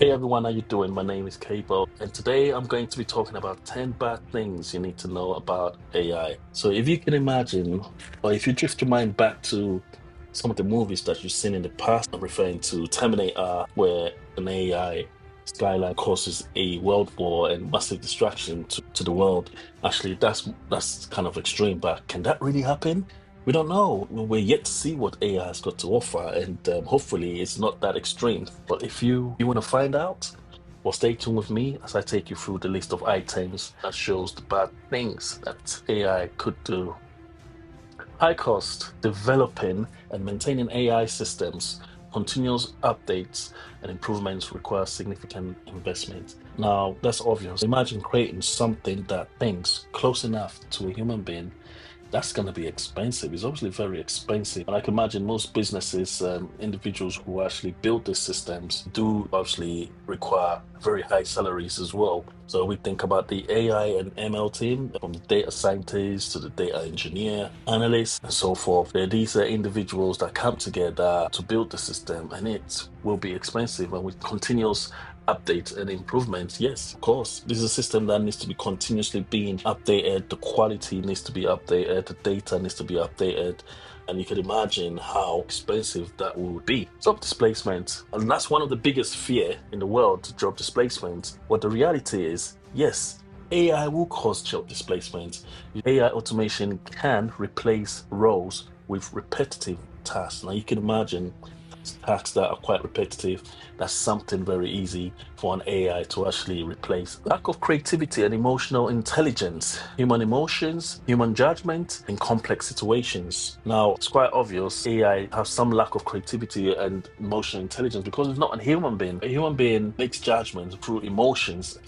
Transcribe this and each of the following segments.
Hey everyone, how you doing? My name is Kabo, and today I'm going to be talking about 10 bad things you need to know about AI. So if you can imagine, or if you drift your mind back to some of the movies that you've seen in the past, I'm referring to Terminator, where an AI skyline causes a world war and massive distraction to the world. Actually, that's kind of extreme, but can that really happen? We don't know. We're yet to see what AI has got to offer, and hopefully it's not that extreme. But if you want to find out, well, stay tuned with me as I take you through the list of items that shows the bad things that AI could do. High cost, developing and maintaining AI systems, continuous updates and improvements require significant investment. Now, that's obvious. Imagine creating something that thinks close enough to a human being. That's going to be expensive. It's obviously very expensive. And I can imagine most businesses, individuals who actually build these systems do obviously require very high salaries as well. So we think about the AI and ML team, from the data scientists to the data engineer, analysts, and so forth. These are individuals that come together to build the system, and it will be expensive. And with continuous updates and improvements, yes, of course, this is a system that needs to be continuously being updated. The quality needs to be updated, the data needs to be updated, and you can imagine how expensive that would be. Job displacement, and that's one of the biggest fear in the world, job displacement. What the reality is, yes, AI will cause job displacement. AI automation can replace roles with repetitive tasks. Now you can imagine tasks that are quite repetitive. That's something very easy for an AI to actually replace. Lack of creativity and emotional intelligence, human emotions, human judgment in complex situations. Now, it's quite obvious AI has some lack of creativity and emotional intelligence because it's not a human being. A human being makes judgments through emotions,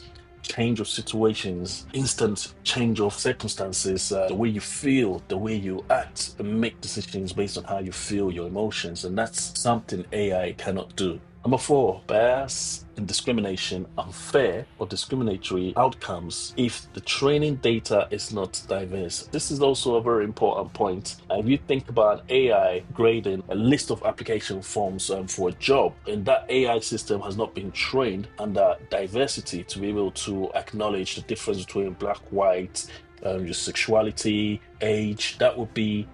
change of situations, instant change of circumstances, the way you feel, the way you act, and make decisions based on how you feel, your emotions. And that's something AI cannot do. Number four, bias and discrimination, unfair or discriminatory outcomes if the training data is not diverse. This is also a very important point. If you think about AI grading a list of application forms for a job, and that AI system has not been trained under diversity to be able to acknowledge the difference between black, white, your sexuality, age, that would be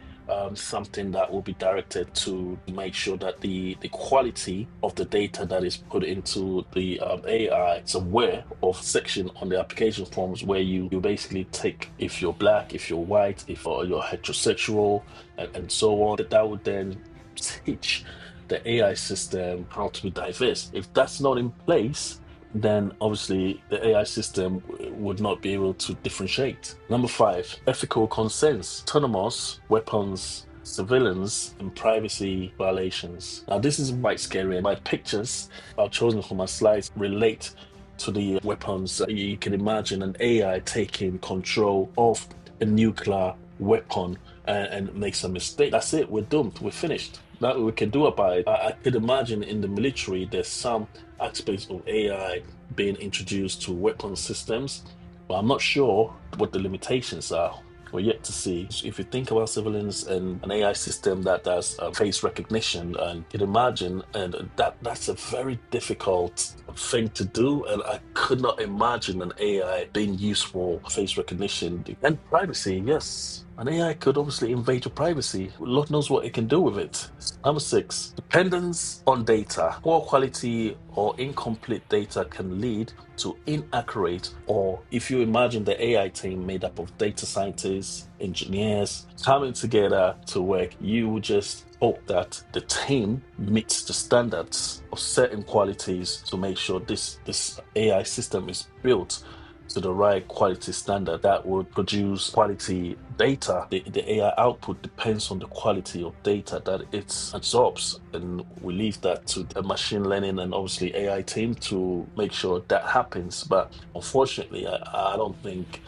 something that will be directed to make sure that the quality of the data that is put into the AI is aware of section on the application forms where you basically take if you're black, if you're white, if you're heterosexual, and so on. That would then teach the AI system how to be diverse. If that's not in place, then obviously the AI system would not be able to differentiate. Number five, ethical concerns, autonomous weapons, surveillance, and privacy violations. Now, this is quite scary, and my pictures I've chosen for my slides relate to the weapons. You can imagine an AI taking control of a nuclear weapon and makes a mistake. That's it, we're doomed, we're finished. Nothing we can do about it. I could imagine in the military there's some aspects of AI being introduced to weapon systems, but I'm not sure what the limitations are. We're yet to see. If you think about civilians and an AI system that does face recognition, and you can imagine, and that's a very difficult thing to do. And I could not imagine an AI being used for face recognition and privacy. Yes, an AI could obviously invade your privacy. Lord knows what it can do with it. Number six, dependence on data. Poor quality or incomplete data can lead to inaccurate, or if you imagine the AI team made up of data scientists, engineers coming together to work, you would just hope that the team meets the standards of certain qualities to make sure this AI system is built to the right quality standard that would produce quality data. The AI output depends on the quality of data that it absorbs, and we leave that to the machine learning and obviously AI team to make sure that happens. But unfortunately, I don't think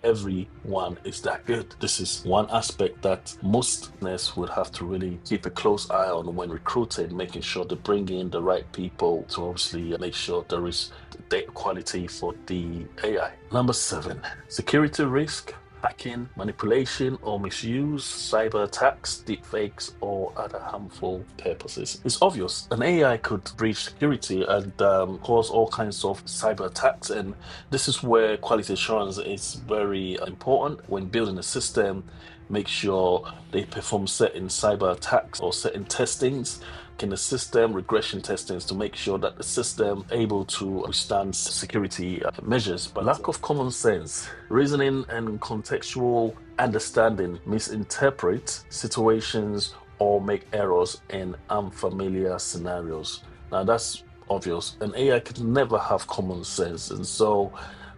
everyone is that good. This is one aspect that most business would have to really keep a close eye on when recruiting, making sure to bring in the right people to obviously make sure there is data quality for the AI. Number seven, security risk hacking, manipulation, or misuse, cyber attacks, deepfakes, or other harmful purposes. It's obvious an AI could breach security and cause all kinds of cyber attacks, and this is where quality assurance is very important when building a system. Make sure they perform certain cyber attacks or certain testings in the system, regression testings, to make sure that the system able to withstand security measures. But lack of common sense, reasoning, and contextual understanding misinterpret situations or make errors in unfamiliar scenarios. Now that's obvious. An AI could never have common sense, and so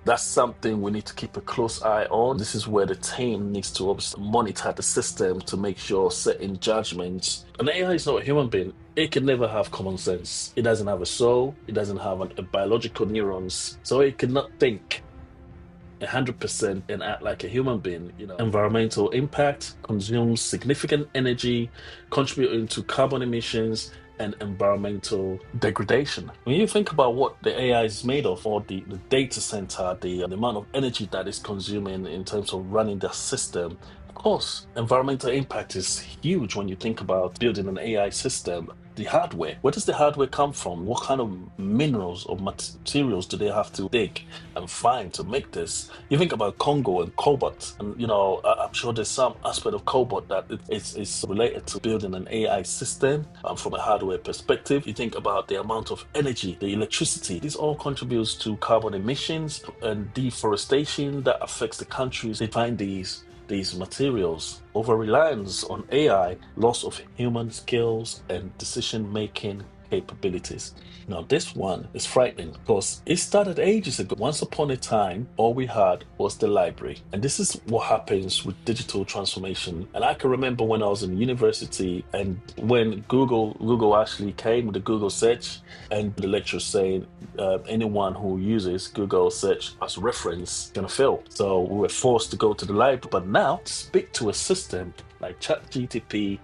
that's something we need to keep a close eye on. This is where the team needs to obviously monitor the system to make sure certain judgments. An AI is not a human being. It can never have common sense. It doesn't have a soul. It doesn't have a biological neurons. So it cannot think 100% and act like a human being. Environmental impact consumes significant energy, contributing to carbon emissions and environmental degradation. When you think about what the AI is made of, or the data center, the amount of energy that is consuming in terms of running the system, of course, environmental impact is huge when you think about building an AI system. The hardware, where does the hardware come from? What kind of minerals or materials do they have to dig and find to make this? You think about Congo and cobalt, and I'm sure there's some aspect of cobalt that is related to building an AI system from a hardware perspective. You think about the amount of energy, the electricity. This all contributes to carbon emissions and deforestation that affects the countries. They find these materials, over reliance on AI, loss of human skills and decision making capabilities. Now, this one is frightening because it started ages ago. Once upon a time, all we had was the library. And this is what happens with digital transformation. And I can remember when I was in university and when Google actually came with the Google search, and the lecturer saying anyone who uses Google search as reference is gonna fail. So we were forced to go to the library. But now, speak to a system like ChatGTP,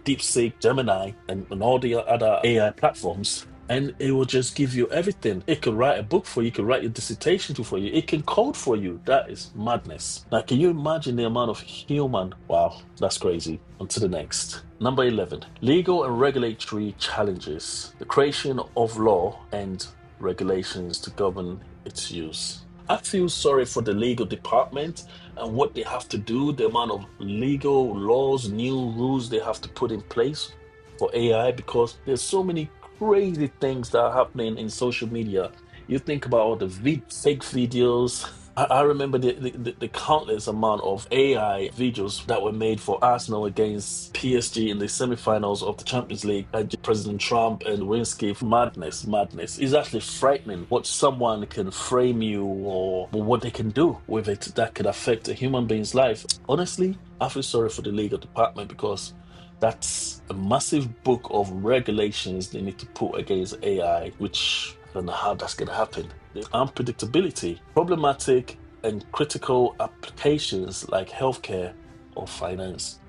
DeepSeek, Gemini, and all the other AI platforms, and it will just give you everything. It can write a book for you, it can write your dissertation for you, it can code for you. That is madness. Now, can you imagine the amount of human? Wow, that's crazy. On to the next. Number 11, legal and regulatory challenges. The creation of law and regulations to govern its use. I feel sorry for the legal department and what they have to do, the amount of legal laws, new rules they have to put in place for AI, because there's so many crazy things that are happening in social media. You think about all the fake videos. I remember the countless amount of AI videos that were made for Arsenal against PSG in the semi-finals of the Champions League, and President Trump and Lewinsky. Madness. It's actually frightening what someone can frame you, or what they can do with it that could affect a human being's life. Honestly, I feel sorry for the legal department, because that's a massive book of regulations they need to put against AI, which I don't know how that's going to happen. The unpredictability, problematic and critical applications like healthcare or finance.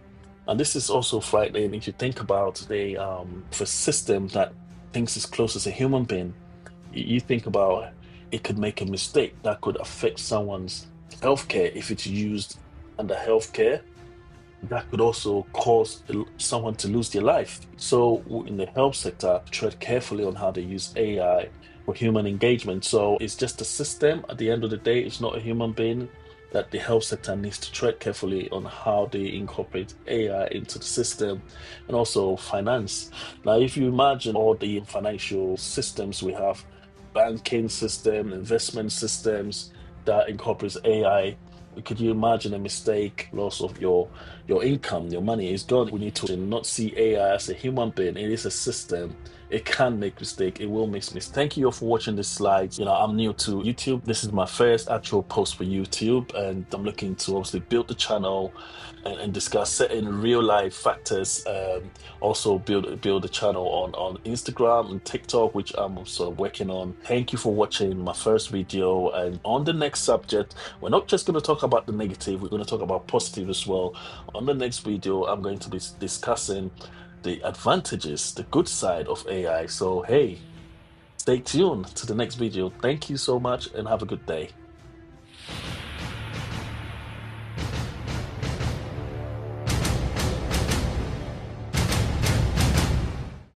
And this is also frightening if you think about the for system that thinks as close as a human being. You think about it could make a mistake that could affect someone's healthcare if it's used under healthcare. That could also cause someone to lose their life. So in the health sector, tread carefully on how they use AI for human engagement. So it's just a system. At the end of the day, it's not a human being. That the health sector needs to tread carefully on how they incorporate AI into the system, and also finance. Now, if you imagine all the financial systems we have, banking system, investment systems that incorporates AI, could you imagine a mistake, loss of your income, your money is gone? We need to not see AI as a human being. It is a system. It can make mistake. It will make mistakes. Thank you all for watching this slides. I'm new to YouTube. This is my first actual post for YouTube, and I'm looking to obviously build the channel and discuss certain real life factors. Also build the channel on Instagram and TikTok, which I'm also working on. Thank you for watching my first video. And on the next subject, we're not just going to talk about the negative, we're going to talk about positive as well. On the next video, I'm going to be discussing the advantages, the good side of AI. So hey, stay tuned to the next video. Thank you so much and have a good day.